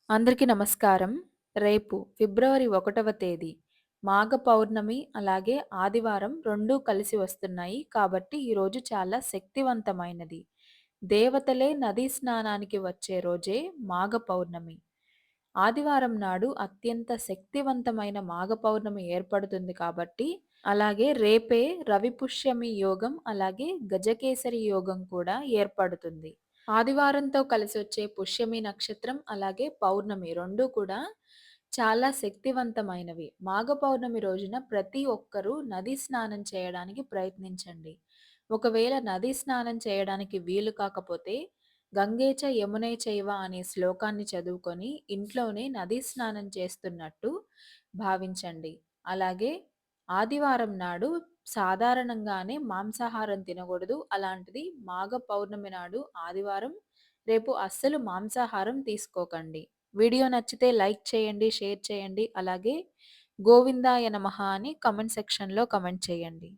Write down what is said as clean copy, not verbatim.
అందరికీ నమస్కారం. రేపు ఫిబ్రవరి 1వ తేదీ మాఘ పౌర్ణమి, అలాగే ఆదివారం 2 కలిసి వస్తున్నాయి. కాబట్టి ఈరోజు చాలా శక్తివంతమైనది. దేవతలే నదీ స్నానానికి వచ్చే రోజే మాఘ పౌర్ణమి. ఆదివారం నాడు అత్యంత శక్తివంతమైన మాఘ పౌర్ణమి ఏర్పడుతుంది కాబట్టి, అలాగే రేపే రవిపుష్యమి యోగం, అలాగే గజకేసరి యోగం కూడా ఏర్పడుతుంది. ఆదివారంతో కలిసొచ్చే పుష్యమి నక్షత్రం, అలాగే పౌర్ణమి 2 కూడా చాలా శక్తివంతమైనవి. మాఘ పౌర్ణమి రోజున ప్రతి ఒక్కరూ నది స్నానం చేయడానికి ప్రయత్నించండి. ఒకవేళ నది స్నానం చేయడానికి వీలు కాకపోతే, గంగే యమునే చైవ అనే శ్లోకాన్ని చదువుకొని ఇంట్లోనే నదీ స్నానం చేస్తున్నట్టు భావించండి. అలాగే ఆదివారం నాడు సాధారణంగానే మాంసాహారం తినకూడదు. అలాంటిది మాఘ పౌర్ణమి నాడు ఆదివారం, రేపు అస్సలు మాంసాహారం తీసుకోకండి. వీడియో నచ్చితే లైక్ చేయండి, షేర్ చేయండి. అలాగే గోవిందాయ నమః అని కామెంట్ సెక్షన్‌లో కామెంట్ చేయండి.